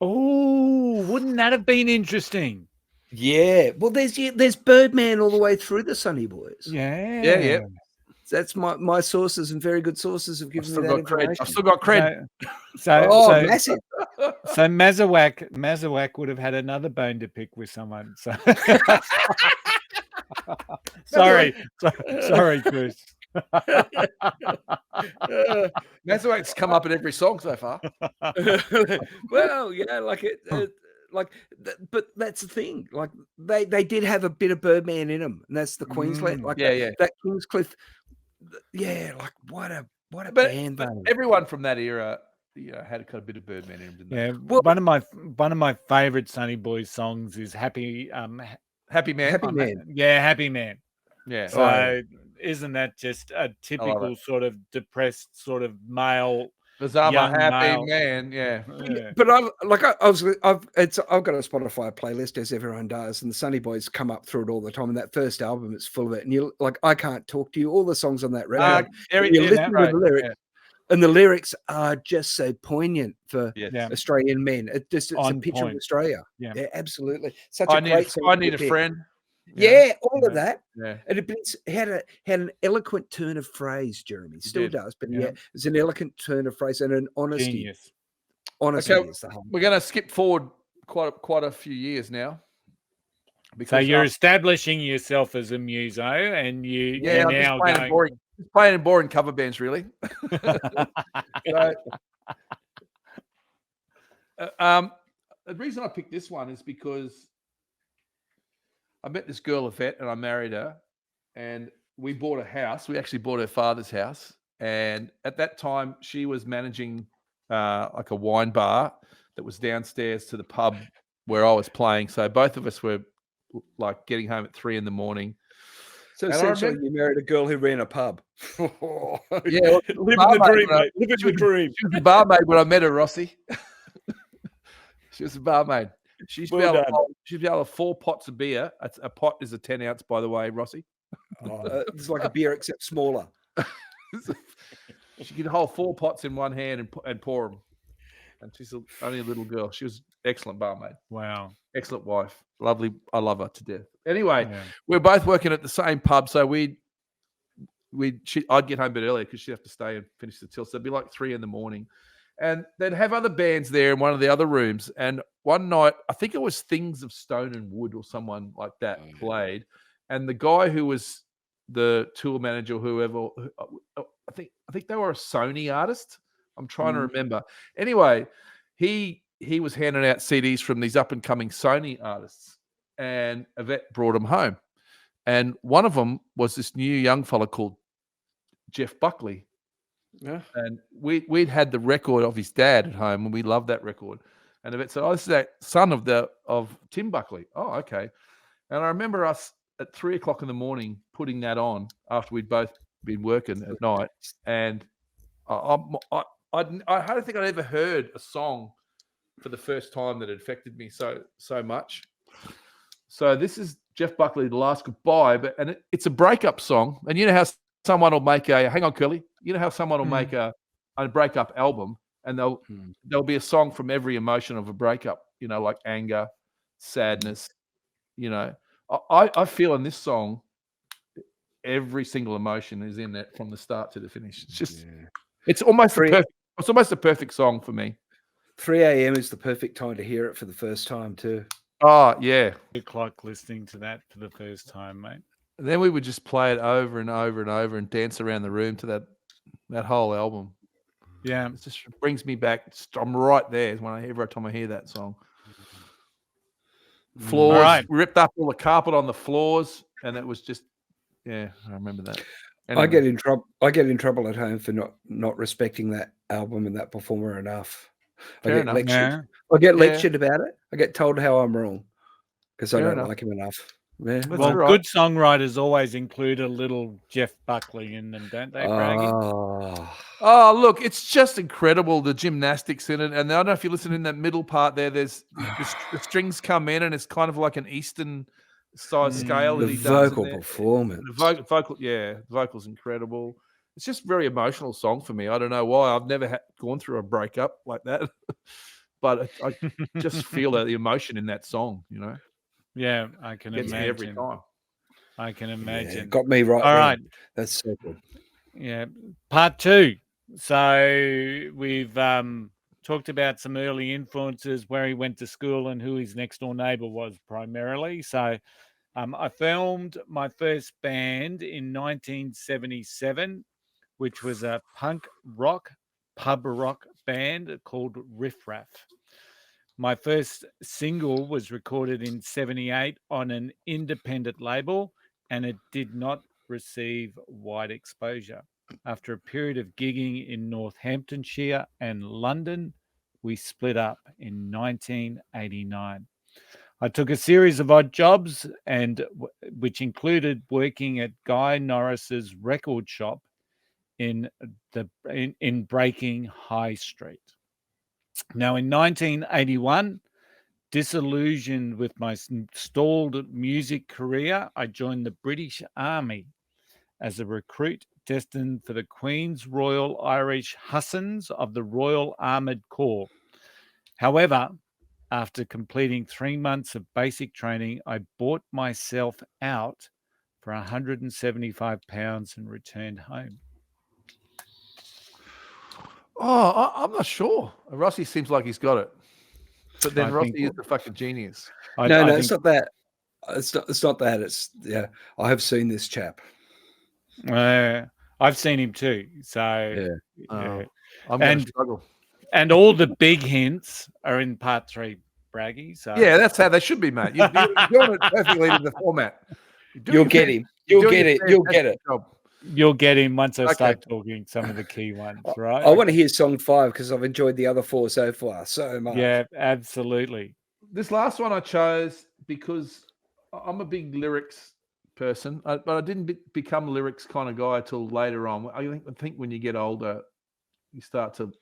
Oh, wouldn't that have been interesting? Yeah. Well, there's Birdman all the way through the Sunny Boys. Yeah. That's my sources, and very good sources have given me that information. I've still got cred. Massive. So Mazawak would have had another bone to pick with someone. So sorry, Chris. That's the way it's come up in every song so far. Well, yeah, like but that's the thing. Like they did have a bit of Birdman in them, and that's the Queensland. Like that Kingscliff. Yeah, like what a band. But everyone from that era, had a bit of Birdman in them, didn't they? Yeah, well, one of my favorite Sonny Boys songs is Happy Man. Happy Man. Yeah, Happy Man. Yeah. So isn't that just a typical sort of depressed sort of male? Because I'm young a happy male. man, yeah. But I've got a Spotify playlist, as everyone does, and the Sonny Boys come up through it all the time. And that first album, it's full of it. And you're like, I Can't Talk to You. All the songs on that record, you listen to the lyrics, and the lyrics are just so poignant for Australian men. It's a picture of Australia. Yeah, absolutely. Such a great song. I Need a Friend. Yeah, all of that. Yeah. And it had an eloquent turn of phrase, Jeremy. Still does, but it's an eloquent turn of phrase and an honesty. Genius. Honesty is the whole. We're going to skip forward quite a few years now. So you're establishing yourself as a muso, and you're now playing in boring cover bands, really. The reason I picked this one is because I met this girl, Yvette, and I married her, and we bought a house. We actually bought her father's house, and at that time, she was managing like a wine bar that was downstairs to the pub where I was playing. So both of us were like getting home at 3 a.m. So essentially, you married a girl who ran a pub. Yeah, living the dream, mate. Living the dream. She was a barmaid when I met her, Rossy. She was a barmaid. She used to be able to have 4 pots of beer. A pot is a 10 ounce, by the way, Rossy. It's like a beer except smaller. She could hold 4 pots in one hand and pour them. And she's only a little girl. She was excellent barmaid. Wow. Excellent wife. Lovely. I love her to death. Anyway, we're both working at the same pub. So I'd get home a bit earlier because she'd have to stay and finish the till. So it'd be like 3 a.m. And they'd have other bands there in one of the other rooms. And one night, I think it was Things of Stone and Wood or someone like that played. And the guy who was the tour manager, whoever, I think they were a Sony artist. I'm trying to remember. Anyway, he was handing out CDs from these up and coming Sony artists, and Yvette brought them home. And one of them was this new young fella called Jeff Buckley. Yeah. And we'd had the record of his dad at home, and we loved that record. And Yvette said, "Oh, this is that son of Tim Buckley." Oh, okay. And I remember us at 3 o'clock in the morning putting that on after we'd both been working at night. And I don't think I'd ever heard a song for the first time that had affected me so much. So this is Jeff Buckley, The Last Goodbye, it's a breakup song. And you know how someone will make hang on, Curly. You know how someone will make a breakup album, and there'll be a song from every emotion of a breakup, like anger, sadness. I feel in this song, every single emotion is in it from the start to the finish. It's just, it's almost a perfect song for me. 3 a.m. is the perfect time to hear it for the first time too. Oh yeah, it's like listening to that for the first time, mate. And then we would just play it over and over and over and dance around the room to that whole album. Yeah, it just brings me back. I'm right there every time I hear that song. Floors ripped up all the carpet on the floors, and it was just, I remember that. Anyway. I get in trouble at home for not respecting that album and that performer enough. I get lectured about it. I get told how I'm wrong because I don't like him enough. Yeah. Well, good songwriters always include a little Jeff Buckley in them, don't they, Braggy? Oh, look, it's just incredible, the gymnastics in it. And I don't know if you listen in that middle part there, there's the strings come in and it's kind of like an Eastern size scale. The vocal performance. The vocal's incredible. It's just a very emotional song for me. I don't know why. I've never gone through a breakup like that. But I just feel the emotion in that song, Yeah, I can imagine. Me every time. I can imagine. Yeah, got me right. All right. That's so good. Yeah. Part 2. So we've talked about some early influences, where he went to school and who his next door neighbor was primarily. So I formed my first band in 1977, which was a punk rock, pub rock band called Riff Raff. My first single was recorded in 78 on an independent label, and it did not receive wide exposure. After a period of gigging in Northamptonshire and London, we split up in 1989. I took a series of odd jobs, which included working at Guy Norris's record shop in Breaking High Street. Now, in 1981, disillusioned with my stalled music career, I joined the British Army as a recruit destined for the Queen's Royal Irish Hussars of the Royal Armoured Corps. However, after completing 3 months of basic training, I bought myself out for £175 and returned home. Oh, I'm not sure. Rossy seems like he's got it. But then Rossy is the fucking genius. No, it's not that. It's not that. It's, yeah, I have seen this chap. I've seen him too. So, yeah. I'm going to struggle. And all the big hints are in part 3, Braggy. So yeah, that's how they should be, mate. You're doing it perfectly in the format. You'll get him. You'll get it. You'll get it. You'll get him once I start talking some of the key ones, right? I want to hear song 5 because I've enjoyed the other 4 so far so much. Yeah, absolutely. This last one I chose because I'm a big lyrics person, but I didn't become a lyrics kind of guy till later on. I think when you get older, you start to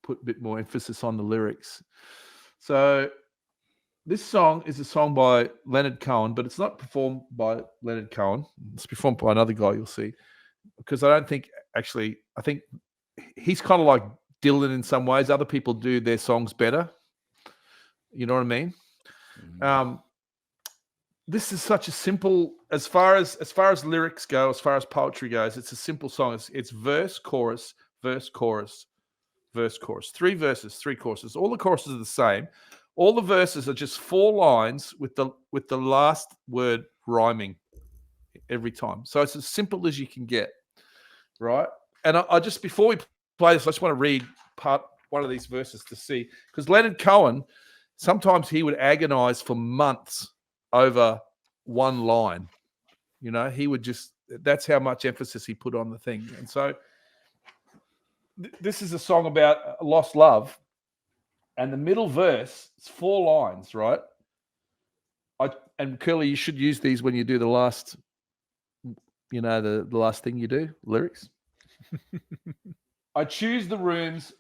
put a bit more emphasis on the lyrics. So this song is a song by Leonard Cohen, but it's not performed by Leonard Cohen. It's performed by another guy, you'll see. Because I think he's kind of like Dylan in some ways. Other people do their songs better. You know what I mean? Mm-hmm. This is such a simple, as far as lyrics go, as far as poetry goes, it's a simple song. It's verse, chorus, verse, chorus, verse, chorus. 3 verses, 3 choruses. All the choruses are the same. All the verses are just 4 lines with the last word rhyming every time. So it's as simple as you can get, right? And I just, before we play this, I just want to read part 1 of these verses to see, because Leonard Cohen, sometimes he would agonize for months over one line. You know, he would just, that's how much emphasis he put on the thing. And so this is a song about lost love. And the middle verse, it's 4 lines, right? And Curly, you should use these when you do the last, the last thing you do, lyrics. I choose the rooms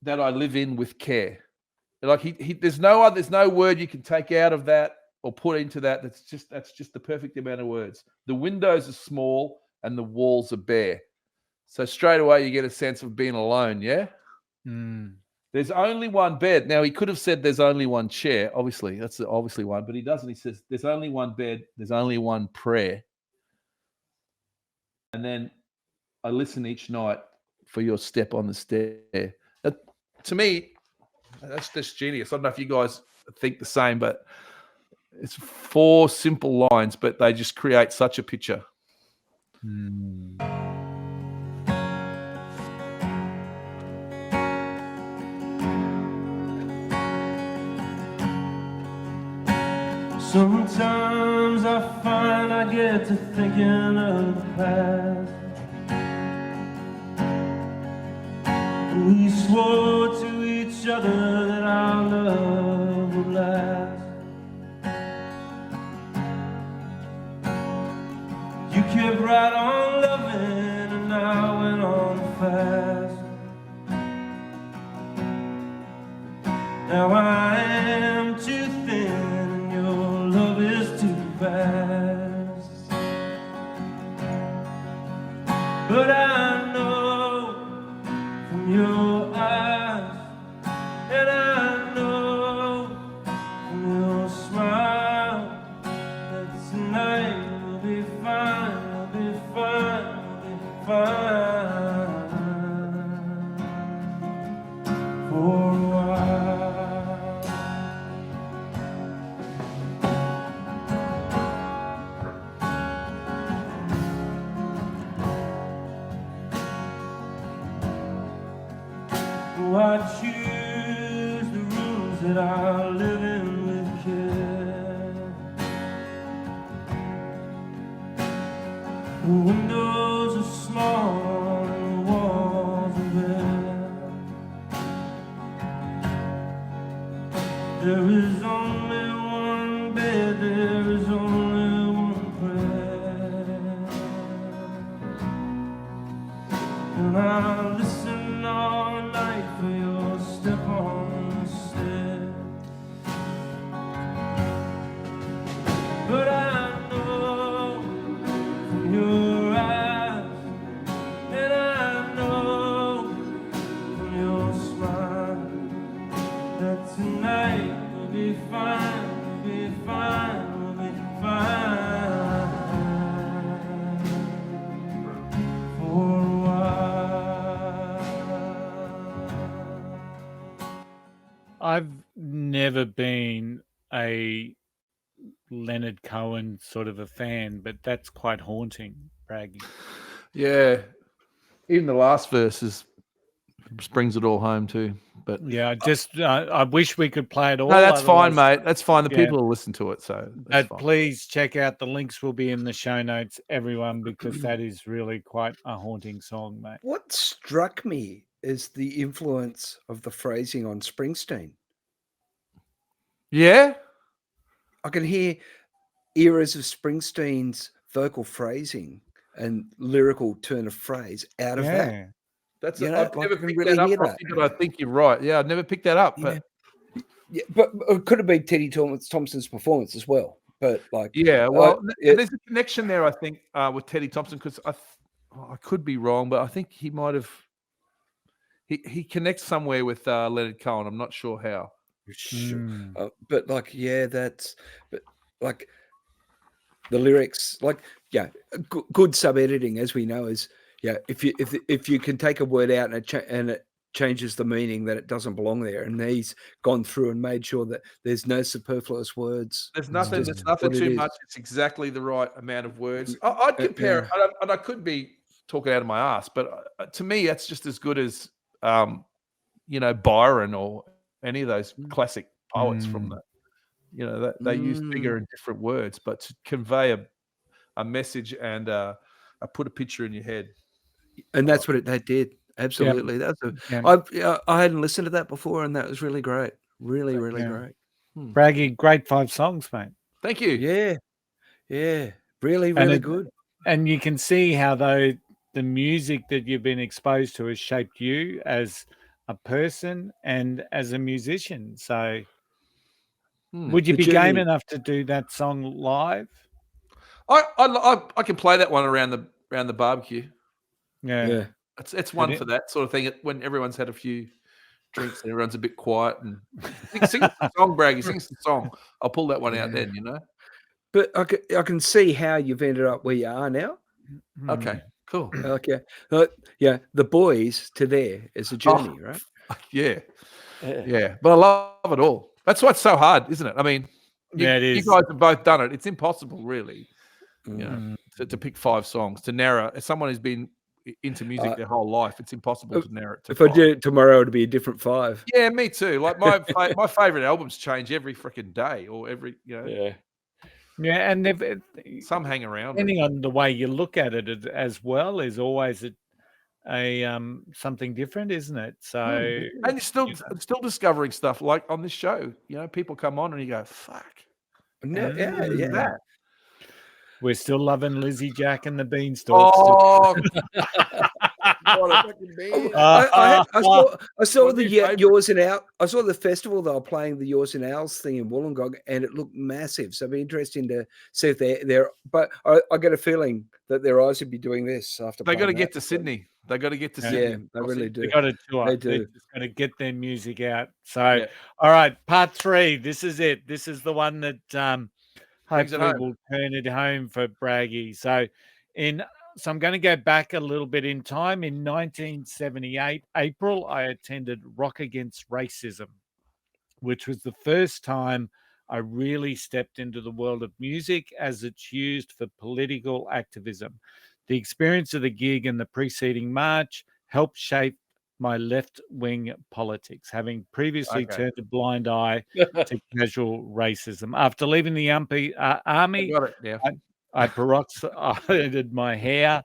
that I live in with care. Like there's no word you can take out of that or put into that. That's just the perfect amount of words. The windows are small and the walls are bare. So straight away you get a sense of being alone, yeah? Mm. There's only one bed. Now, he could have said there's only one chair. Obviously, that's obviously one. But he doesn't. He says there's only one bed. There's only one prayer. And then I listen each night for your step on the stair. To me, that's just genius. I don't know if you guys think the same, but it's 4 simple lines, but they just create such a picture. Sometimes I find I get to thinking of the past. We swore to each other that our love would last. You kept right on loving and I went on fast. Now I am too thin. Love is too fast, but I know from your eyes, and I know from your smile that tonight will be fine, will be fine, will be fine for a while. use the rules that are living with care. The windows are small and the walls are bare. There is only one bed, there is only one prayer. And I listen all night for your step on the stair. But I know from your eyes, and I know from your smile, that tonight we'll be fine, we'll be fine, we'll be fine for a while. I've never been a Leonard Cohen sort of a fan, but that's quite haunting, Braggy. Yeah. Even the last verses brings it all home too. But Yeah, I wish we could play it all. no, that's fine, otherwise- mate. That's fine. The Yeah. people will listen to it, so that's But fine. please check out the links will be in the show notes, everyone, because that is really quite a haunting song, mate. What struck me is the influence of the phrasing on Springsteen. Yeah. I can hear eras of Springsteen's vocal phrasing and lyrical turn of phrase out of that. Yeah. That's You know, I've like, never I can picked really that up, hear Rossy, that. but I think you're right. Yeah, I've never picked that up. But Yeah, but it could have been Teddy Thompson's performance as well. But like, yeah, well, it- there's a connection there, I think, with Teddy Thompson, because I could be wrong, but I think he might have. He connects somewhere with Leonard Cohen. I'm not sure how. but like, yeah, that's but like the lyrics, like, yeah, good sub editing, as we know, is if you can take a word out and it changes the meaning, that it doesn't belong there, and he's gone through and made sure that there's no superfluous words. There's It's nothing. just There's nothing what it too is. much. It's exactly the right amount of words. I'd compare, and I could be talking out of my ass, but to me, that's just as good as Byron or any of those classic poets from the. They use bigger and different words, but to convey a message and put a picture in your head. And that's what they did. Absolutely. That's I hadn't listened to that before, and that was really great. Really, really great. Braggy, great 5 songs, mate. Thank you. Yeah. Yeah. Really, And really it- good. And you can see how the music that you've been exposed to has shaped you as a person and as a musician. So would you The be game journey- enough to do that song live? I can play that one around the barbecue. Yeah. It's one It- for that sort of thing. When everyone's had a few drinks and everyone's a bit quiet and sing us the song, Braggy, sing us the song. I'll pull that one out then, But I can see how you've ended up where you are now. Okay, cool. Okay. The boys to there is a journey, right? Yeah. Yeah. But I love it all. That's why it's so hard, isn't it? I mean, it is. You guys have both done it. It's impossible, really, to pick 5 songs, to narrow. As someone who's been into music their whole life, it's impossible to narrow it to If 5. I did it tomorrow, it'd be a different 5. Yeah, me too. Like my favorite albums change every freaking day or every, Yeah. Yeah, and some hang around. depending on the way you look at it as well is always a something different, isn't it? So And you're still discovering stuff like on this show. People come on and you go, fuck. Yeah. we're still loving Lizzie Jack and the Beanstalk. Oh, what a fucking band. I saw What's the your favourite? Yours and Owls. I saw the festival they were playing the Yours and Owls thing in Wollongong, and it looked massive. So it'd be interesting to see if they're. But I get a feeling that their eyes would be doing this after. They got to playing get that. to Sydney. They got to get to Yeah, Sydney. they really do. They got to tour. They They do. just got to get their music out. So, all right, part 3. This is it. This is the one that Brings it hopefully home. will turn it home for Braggy. So I'm going to go back a little bit in time. In 1978, April, I attended Rock Against Racism, which was the first time I really stepped into the world of music as it's used for political activism. The experience of the gig and the preceding march helped shape my left-wing politics, having previously Okay. turned a blind eye to casual racism. After leaving the army, Got it. Yeah. I peroxided my hair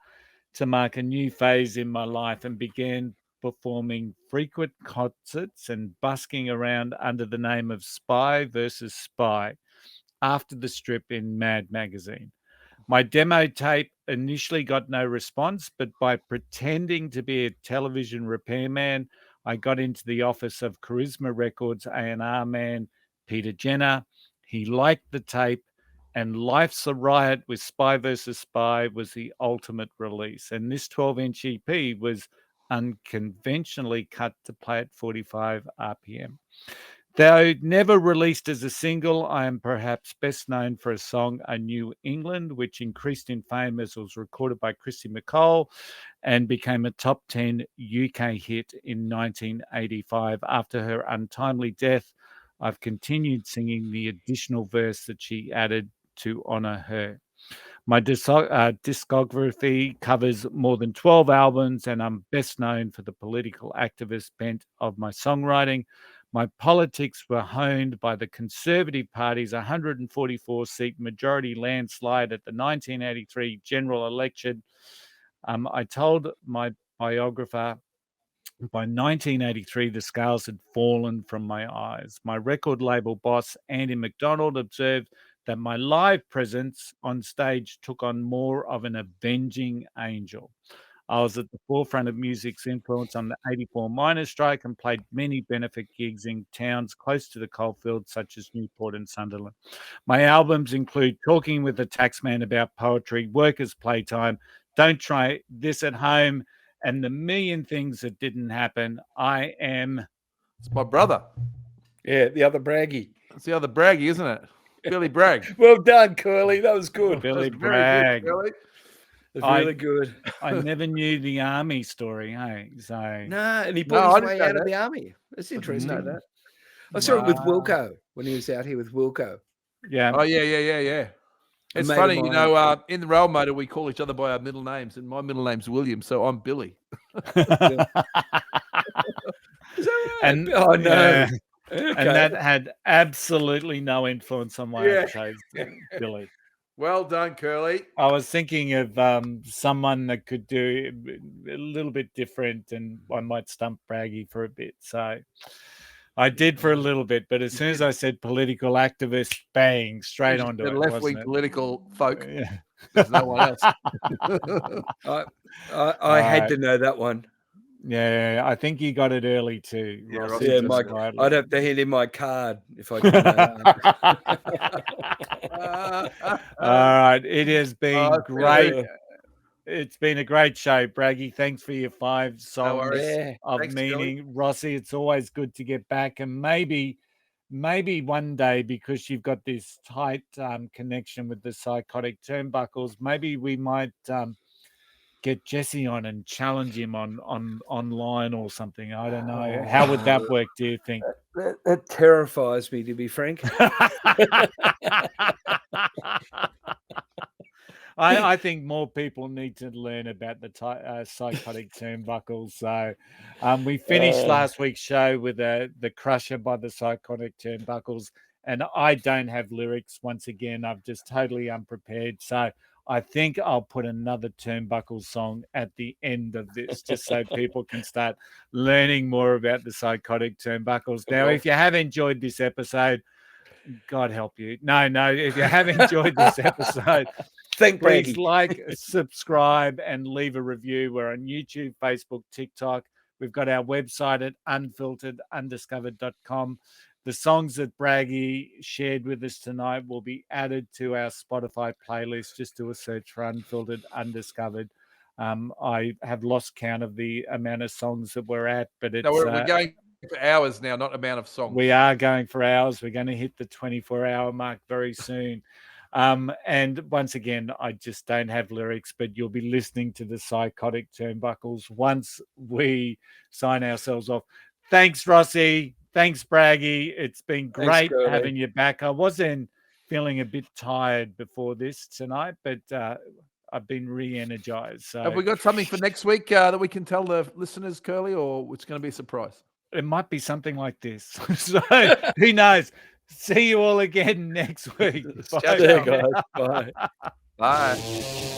to mark a new phase in my life and began performing frequent concerts and busking around under the name of Spy versus Spy after the strip in Mad magazine. My demo tape initially got no response, but by pretending to be a television repairman, I got into the office of Charisma Records A&R man Peter Jenner. He liked the tape, and Life's a Riot with Spy vs. Spy was the ultimate release. And this 12-inch EP was unconventionally cut to play at 45 RPM. Though never released as a single, I am perhaps best known for a song, A New England, which increased in fame as it was recorded by Christy McCall and became a top 10 UK hit in 1985. After her untimely death, I've continued singing the additional verse that she added to honour her. My discography covers more than 12 albums, and I'm best known for the political activist bent of my songwriting. My politics were honed by the Conservative Party's 144-seat majority landslide at the 1983 general election. I told my biographer, by 1983, the scales had fallen from my eyes. My record label boss, Andy McDonald, observed that my live presence on stage took on more of an avenging angel. I was at the forefront of music's influence on the 84 miners' strike and played many benefit gigs in towns close to the coalfields, such as Newport and Sunderland. My albums include Talking with the Taxman About Poetry, Workers' Playtime, Don't Try This at Home, and The Million Things That Didn't Happen. I am... It's my brother. Yeah, the other Braggy. It's the other Braggy, isn't it? Billy Bragg. Well done, Curly. That was good. Billy That's very Bragg. good, Billy. That's really good. I never knew the army story, hey? So Nah, and he No, pulled I his didn't way know out of that. the army. That's interesting. know that. I saw it with Wow. Wilco when he was out here with Wilco. yeah, Oh, yeah. It's mate funny, of you mine- know, in the Rail Motor, we call each other by our middle names, and my middle name's William, so I'm Billy. Is that right? And Oh, no. yeah. Okay. And that had absolutely no influence on why Yeah. I chose Billy. Well done, Curly. I was thinking of someone that could do a little bit different, and I might stump Braggy for a bit. So I did for a little bit, but as soon as I said political activist, bang, straight onto The it, left-wing wasn't it? political folk. Yeah. There's no one else. I had to know that one. Yeah, I think you got it early too. Yeah, Rossy, Rossy Yeah, just Mike. slightly. I'd have to hand in my card if I didn't know that. All right, it has been Oh, great. It's been a great show, Braggy. Thanks for your 5 songs worries. Yeah. of Thanks, Billy. meaning. Rossy, it's always good to get back, and maybe one day, because you've got this tight connection with the Psychotic Turnbuckles, maybe we might get Jesse on and challenge him on online or something. I don't know. How would that work, do you think? That terrifies me, to be frank. I think more people need to learn about the Psychotic Turnbuckles. So we finished last week's show with the Crusher by the Psychotic Turnbuckles, and I don't have lyrics. Once again, I'm just totally unprepared. So I think I'll put another Turnbuckles song at the end of this, just so people can start learning more about the Psychotic Turnbuckles. Now, if you have enjoyed this episode, God help you. No, if you have enjoyed this episode, Thank please Braggy. like, subscribe, and leave a review. We're on YouTube, Facebook, TikTok. We've got our website at unfilteredundiscovered.com. The songs that Braggy shared with us tonight will be added to our Spotify playlist. Just do a search for Unfiltered Undiscovered. I have lost count of the amount of songs that we're at, but it's No, we're going for hours now, not amount of songs. we are going for hours. We're going to hit the 24-hour mark very soon. And once again, I just don't have lyrics, but you'll be listening to the Psychotic Turnbuckles once we sign ourselves off. Thanks, Rossy. Thanks, Braggy. It's been great Curly. having you back. I wasn't feeling a bit tired before this tonight, but I've been re-energized. So Have we got something for next week that we can tell the listeners, Curly, or it's going to be a surprise? it might be something like this. So who knows? See you all again next week. Ciao, guys. Bye. Bye.